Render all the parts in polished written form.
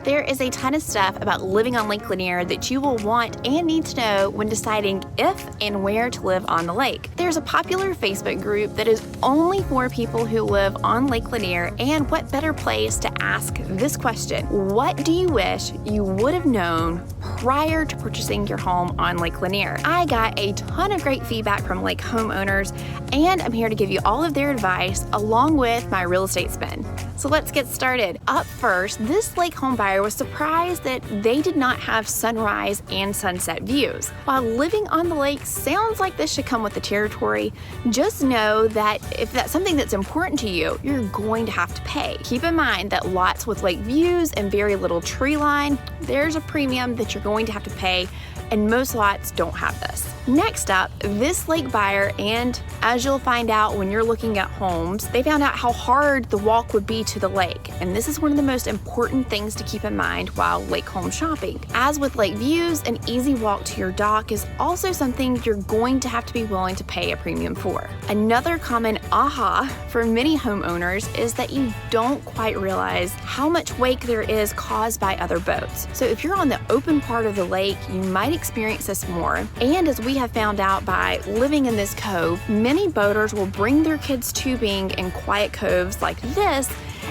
There is a ton of stuff about living on Lake Lanier that you will want and need to know when deciding if and where to live on the lake. There's a popular Facebook group that is only for people who live on Lake Lanier, and what better place to ask this question: what do you wish you would have known prior to purchasing your home on Lake Lanier? I got a ton of great feedback from lake homeowners, and I'm here to give you all of their advice along with my real estate spin. So let's get started. Up first, this lake home buyer was surprised that they did not have sunrise and sunset views. While living on the lake sounds like this should come with the territory, just know that if that's something that's important to you, you're going to have to pay. Keep in mind that lots with lake views and very little tree line, there's a premium that you're going to have to pay, and most lots don't have this. Next up, this lake buyer, and as you'll find out when you're looking at homes, they found out how hard the walk would be to the lake, and this is one of the most important things to keep in mind while lake home shopping. As with lake views, an easy walk to your dock is also something you're going to have to be willing to pay a premium for. Another common aha for many homeowners is that you don't quite realize how much wake there is caused by other boats. So if you're on the open part of the lake, you might experience this more, and as we have found out by living in this cove, many boaters will bring their kids tubing in quiet coves like this,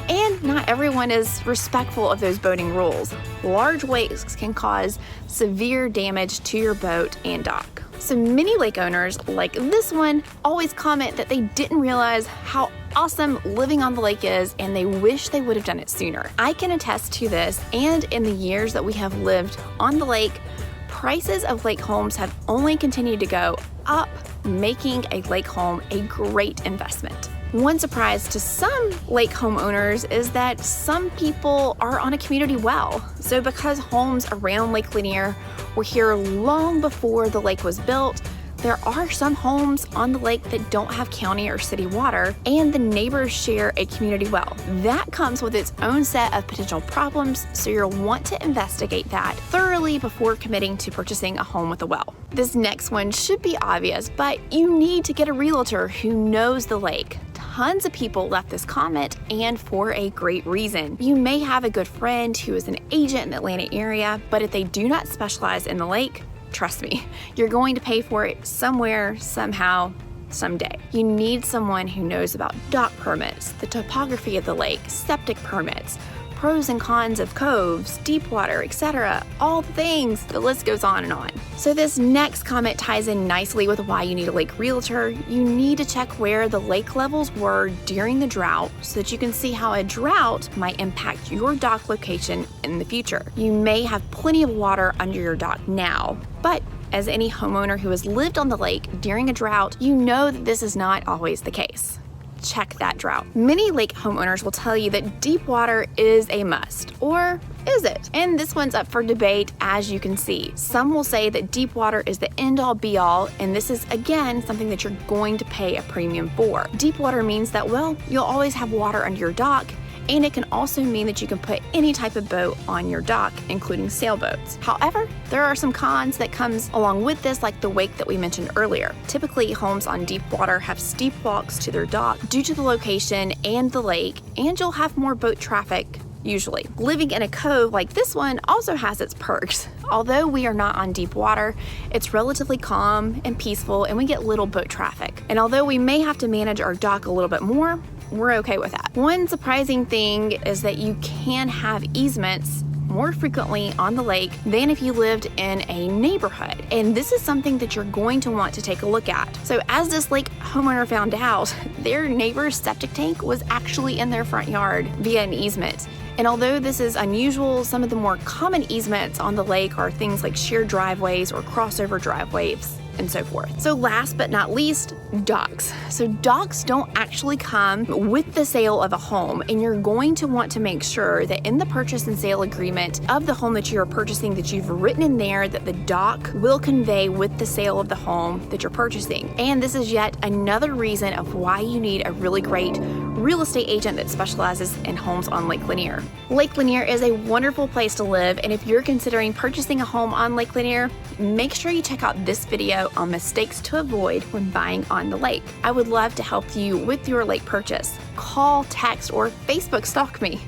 and not everyone is respectful of those boating rules. Large wakes can cause severe damage to your boat and dock. So many lake owners, like this one, always comment that they didn't realize how awesome living on the lake is, and they wish they would have done it sooner. I can attest to this, and in the years that we have lived on the lake, prices of lake homes have only continued to go up, making a lake home a great investment. One surprise to some lake homeowners is that some people are on a community well. So because homes around Lake Lanier were here long before the lake was built, there are some homes on the lake that don't have county or city water, and the neighbors share a community well. That comes with its own set of potential problems, so you'll want to investigate that thoroughly before committing to purchasing a home with a well. This next one should be obvious, but you need to get a realtor who knows the lake. Tons of people left this comment, and for a great reason. You may have a good friend who is an agent in the Atlanta area, but if they do not specialize in the lake, trust me, you're going to pay for it somewhere, somehow, someday. You need someone who knows about dock permits, the topography of the lake, septic permits, pros and cons of coves, deep water, etc. All the things. The list goes on and on. So this next comment ties in nicely with why you need a lake realtor. You need to check where the lake levels were during the drought so that you can see how a drought might impact your dock location in the future. You may have plenty of water under your dock now, but as any homeowner who has lived on the lake during a drought, you know that this is not always the case. Check that drought. Many lake homeowners will tell you that deep water is a must, or is it? And this one's up for debate, as you can see. Some will say that deep water is the end-all be-all, and this is, again, something that you're going to pay a premium for. Deep water means that, well, you'll always have water under your dock, and it can also mean that you can put any type of boat on your dock, including sailboats. However, there are some cons that comes along with this, like the wake that we mentioned earlier. Typically, homes on deep water have steep walks to their dock due to the location and the lake, and you'll have more boat traffic usually. Living in a cove like this one also has its perks. Although we are not on deep water, it's relatively calm and peaceful, and we get little boat traffic. And although we may have to manage our dock a little bit more, we're okay with that. One surprising thing is that you can have easements more frequently on the lake than if you lived in a neighborhood. And this is something that you're going to want to take a look at. So as this lake homeowner found out, their neighbor's septic tank was actually in their front yard via an easement. And although this is unusual, some of the more common easements on the lake are things like shared driveways or crossover driveways and so forth. So last but not least, docks. So docks don't actually come with the sale of a home, and you're going to want to make sure that in the purchase and sale agreement of the home that you're purchasing, that you've written in there that the dock will convey with the sale of the home that you're purchasing. And this is yet another reason of why you need a really great real estate agent that specializes in homes on Lake Lanier. Lake Lanier is a wonderful place to live, and if you're considering purchasing a home on Lake Lanier, make sure you check out this video on mistakes to avoid when buying on the lake. I would love to help you with your lake purchase. Call, text, or Facebook stalk me.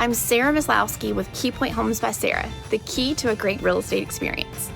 I'm Sarah Maslowski with KeyPoint Homes by Sarah, the key to a great real estate experience.